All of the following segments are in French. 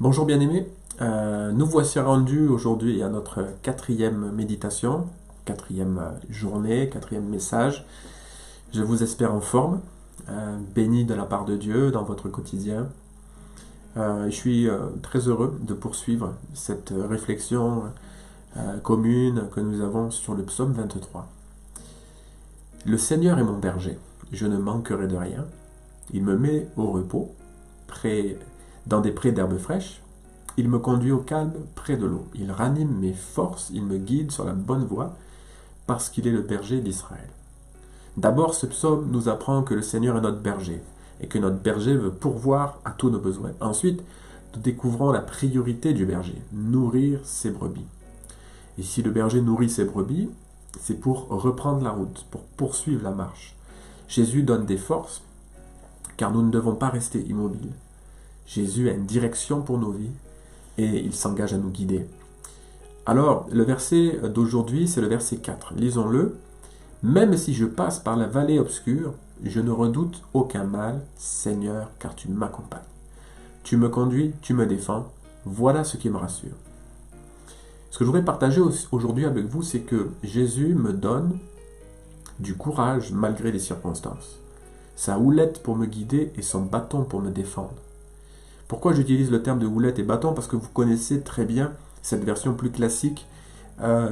Bonjour bien-aimés. Nous voici rendus aujourd'hui à notre quatrième méditation, quatrième journée, quatrième message. Je vous espère en forme, béni de la part de Dieu dans votre quotidien. Je suis très heureux de poursuivre cette réflexion commune que nous avons sur le psaume 23. Le Seigneur est mon berger, je ne manquerai de rien. Il me met au repos, dans des prés d'herbes fraîches. Il me conduit au calme près de l'eau. Il ranime mes forces, il me guide sur la bonne voie, parce qu'il est le berger d'Israël. D'abord, ce psaume nous apprend que le Seigneur est notre berger, et que notre berger veut pourvoir à tous nos besoins. Ensuite, nous découvrons la priorité du berger, nourrir ses brebis. Et si le berger nourrit ses brebis, c'est pour reprendre la route, pour poursuivre la marche. Jésus donne des forces, car nous ne devons pas rester immobiles. Jésus a une direction pour nos vies, et il s'engage à nous guider. Alors, le verset d'aujourd'hui, c'est le verset 4. Lisons-le. « Même si je passe par la vallée obscure, je ne redoute aucun mal, Seigneur, car tu m'accompagnes. Tu me conduis, tu me défends. Voilà ce qui me rassure. » Ce que je voudrais partager aujourd'hui avec vous, c'est que Jésus me donne du courage malgré les circonstances. Sa houlette pour me guider et son bâton pour me défendre. Pourquoi j'utilise le terme de houlette et bâton? Parce que vous connaissez très bien cette version plus classique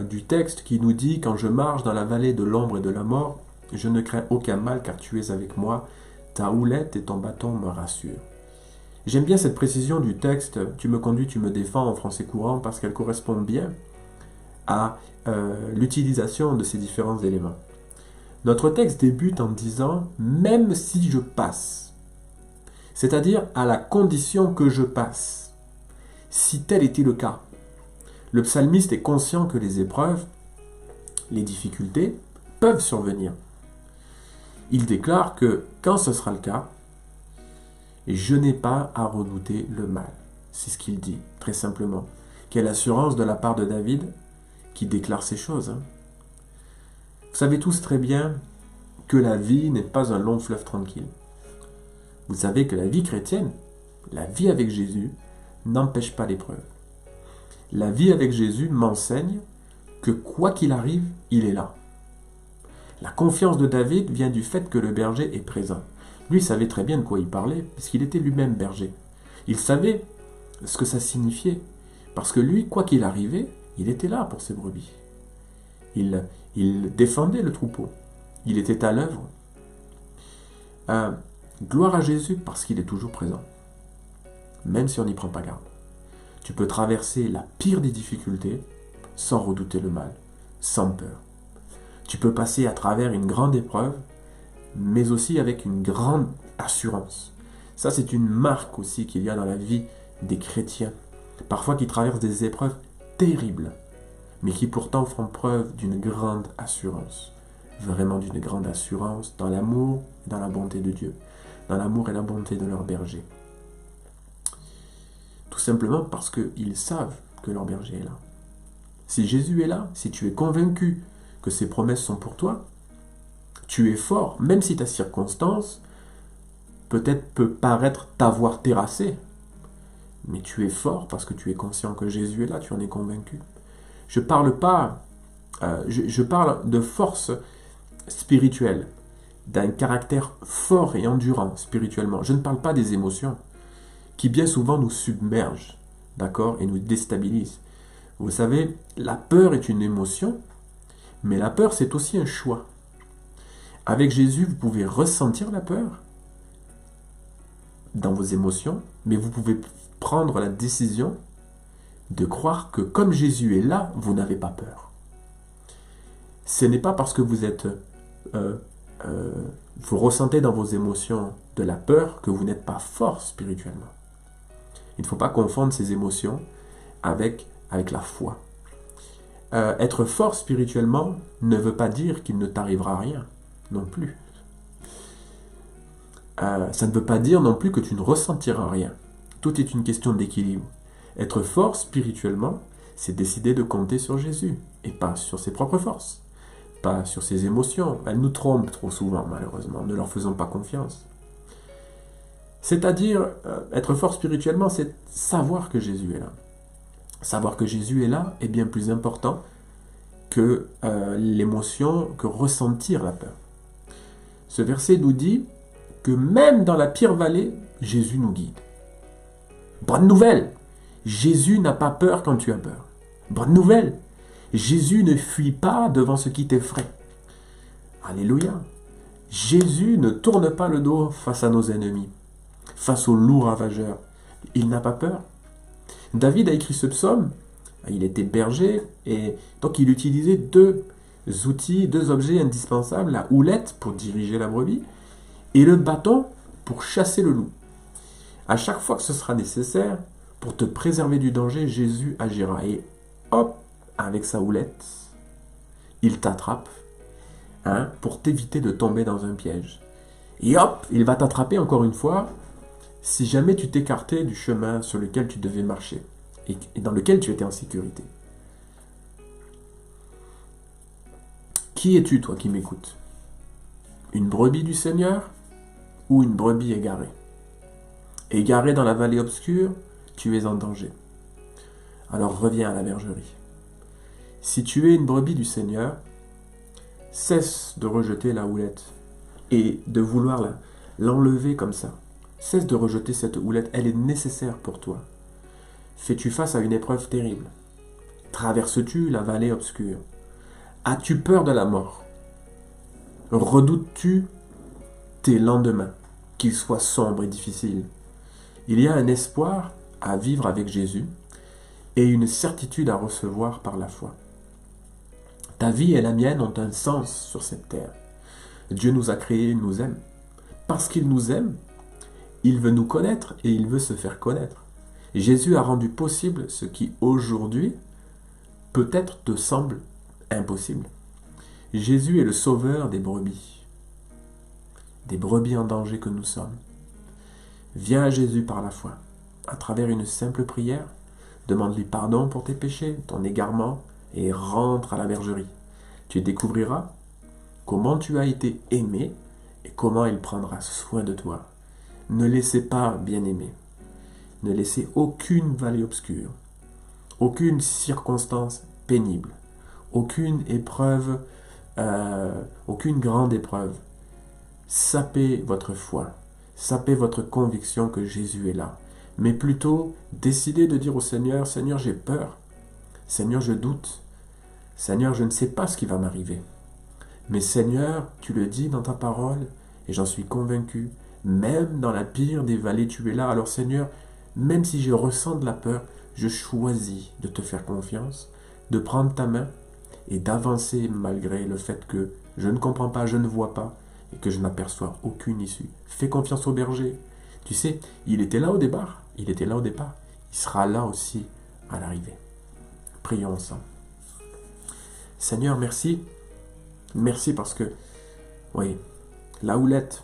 du texte qui nous dit « Quand je marche dans la vallée de l'ombre et de la mort, je ne crains aucun mal car tu es avec moi. Ta houlette et ton bâton me rassurent. » J'aime bien cette précision du texte « Tu me conduis, tu me défends » en français courant parce qu'elle correspond bien à l'utilisation de ces différents éléments. Notre texte débute en disant « Même si je passe », c'est-à-dire à la condition que je passe. Si tel était le cas, le psalmiste est conscient que les épreuves, les difficultés peuvent survenir. Il déclare que quand ce sera le cas, je n'ai pas à redouter le mal. C'est ce qu'il dit, très simplement. Quelle assurance de la part de David qui déclare ces choses. Vous savez tous très bien que la vie n'est pas un long fleuve tranquille. Vous savez que la vie chrétienne, la vie avec Jésus, n'empêche pas l'épreuve. La vie avec Jésus m'enseigne que quoi qu'il arrive, il est là. La confiance de David vient du fait que le berger est présent. Lui savait très bien de quoi il parlait, puisqu'il était lui-même berger. Il savait ce que ça signifiait, parce que lui, quoi qu'il arrivait, il était là pour ses brebis. Il défendait le troupeau. Il était à l'œuvre. Gloire à Jésus parce qu'il est toujours présent, même si on n'y prend pas garde. Tu peux traverser la pire des difficultés sans redouter le mal, sans peur. Tu peux passer à travers une grande épreuve, mais aussi avec une grande assurance. Ça, c'est une marque aussi qu'il y a dans la vie des chrétiens, parfois qui traversent des épreuves terribles, mais qui pourtant font preuve d'une grande assurance, vraiment d'une grande assurance dans l'amour et dans la bonté de Dieu, dans l'amour et la bonté de leur berger. Tout simplement parce qu'ils savent que leur berger est là. Si Jésus est là, si tu es convaincu que ses promesses sont pour toi, tu es fort, même si ta circonstance peut-être peut paraître t'avoir terrassé, mais tu es fort parce que tu es conscient que Jésus est là, tu en es convaincu. Je parle de force spirituelle, d'un caractère fort et endurant spirituellement. Je ne parle pas des émotions qui bien souvent nous submergent, d'accord, et nous déstabilisent. Vous savez, la peur est une émotion, mais la peur c'est aussi un choix. Avec Jésus, vous pouvez ressentir la peur dans vos émotions, mais vous pouvez prendre la décision de croire que comme Jésus est là, vous n'avez pas peur. Ce n'est pas parce que vous ressentez dans vos émotions de la peur que vous n'êtes pas fort spirituellement. Il ne faut pas confondre ces émotions avec la foi. Être fort spirituellement ne veut pas dire qu'il ne t'arrivera rien, non plus. Ça ne veut pas dire non plus que tu ne ressentiras rien. Tout est une question d'équilibre. Être fort spirituellement, c'est décider de compter sur Jésus et pas sur ses propres forces, pas sur ses émotions. Elles nous trompent trop souvent, malheureusement. Ne leur faisons pas confiance. C'est-à-dire, être fort spirituellement, c'est savoir que Jésus est là. Savoir que Jésus est là est bien plus important que l'émotion, que ressentir la peur. Ce verset nous dit que même dans la pire vallée, Jésus nous guide. Bonne nouvelle, Jésus n'a pas peur quand tu as peur. Bonne nouvelle, Jésus ne fuit pas devant ce qui t'effraie. Alléluia. Jésus ne tourne pas le dos face à nos ennemis, face aux loups ravageurs. Il n'a pas peur. David a écrit ce psaume, il était berger, et donc il utilisait deux outils, deux objets indispensables, la houlette pour diriger la brebis, et le bâton pour chasser le loup. À chaque fois que ce sera nécessaire, pour te préserver du danger, Jésus agira. Et hop, avec sa houlette, il t'attrape, pour t'éviter de tomber dans un piège. Et hop, il va t'attraper encore une fois, si jamais tu t'écartais du chemin sur lequel tu devais marcher, et dans lequel tu étais en sécurité. Qui es-tu, toi, qui m'écoutes? Une brebis du Seigneur ou une brebis égarée? Égaré dans la vallée obscure, tu es en danger. Alors reviens à la bergerie. Si tu es une brebis du Seigneur, cesse de rejeter la houlette et de vouloir l'enlever comme ça. Cesse de rejeter cette houlette, elle est nécessaire pour toi. Fais-tu face à une épreuve terrible? Traverses-tu la vallée obscure? As-tu peur de la mort? Redoutes-tu tes lendemains, qu'ils soient sombres et difficiles? Il y a un espoir à vivre avec Jésus et une certitude à recevoir par la foi. Ta vie et la mienne ont un sens sur cette terre. Dieu nous a créés, il nous aime. Parce qu'il nous aime, il veut nous connaître et il veut se faire connaître. Jésus a rendu possible ce qui aujourd'hui peut-être te semble impossible. Jésus est le sauveur des brebis en danger que nous sommes. Viens à Jésus par la foi, à travers une simple prière, demande-lui pardon pour tes péchés, ton égarement, et rentre à la bergerie. Tu découvriras comment tu as été aimé et comment il prendra soin de toi. Ne laissez pas, bien-aimé, ne laissez aucune vallée obscure, aucune circonstance pénible, aucune épreuve, aucune grande épreuve. Sapez votre foi, sapez votre conviction que Jésus est là. Mais plutôt, décidez de dire au Seigneur, Seigneur, j'ai peur. Seigneur, je doute. Seigneur, je ne sais pas ce qui va m'arriver. Mais Seigneur, tu le dis dans ta parole, et j'en suis convaincu, même dans la pire des vallées, tu es là. Alors Seigneur, même si je ressens de la peur, je choisis de te faire confiance, de prendre ta main et d'avancer malgré le fait que je ne comprends pas, je ne vois pas et que je n'aperçois aucune issue. Fais confiance au berger. Tu sais, il était là au départ, il sera là aussi à l'arrivée. Prions ensemble. Seigneur, merci. Merci parce que, oui, la houlette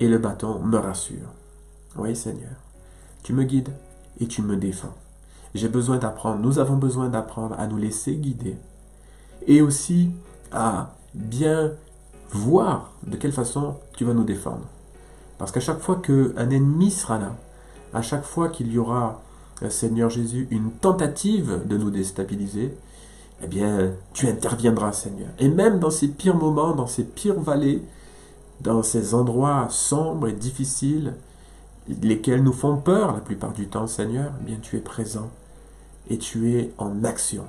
et le bâton me rassurent. Oui, Seigneur, tu me guides et tu me défends. J'ai besoin d'apprendre, nous avons besoin d'apprendre à nous laisser guider et aussi à bien voir de quelle façon tu vas nous défendre. Parce qu'à chaque fois qu'un ennemi sera là, à chaque fois qu'il y aura, Seigneur Jésus, une tentative de nous déstabiliser, eh bien, tu interviendras, Seigneur. Et même dans ces pires moments, dans ces pires vallées, dans ces endroits sombres et difficiles, lesquels nous font peur la plupart du temps, Seigneur, eh bien, tu es présent et tu es en action.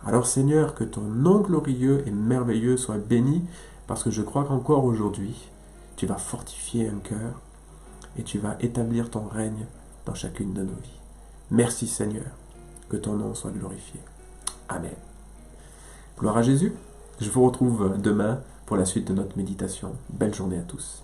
Alors, Seigneur, que ton nom glorieux et merveilleux soit béni, parce que je crois qu'encore aujourd'hui, tu vas fortifier un cœur et tu vas établir ton règne dans chacune de nos vies. Merci, Seigneur, que ton nom soit glorifié. Amen. Gloire à Jésus. Je vous retrouve demain pour la suite de notre méditation. Belle journée à tous.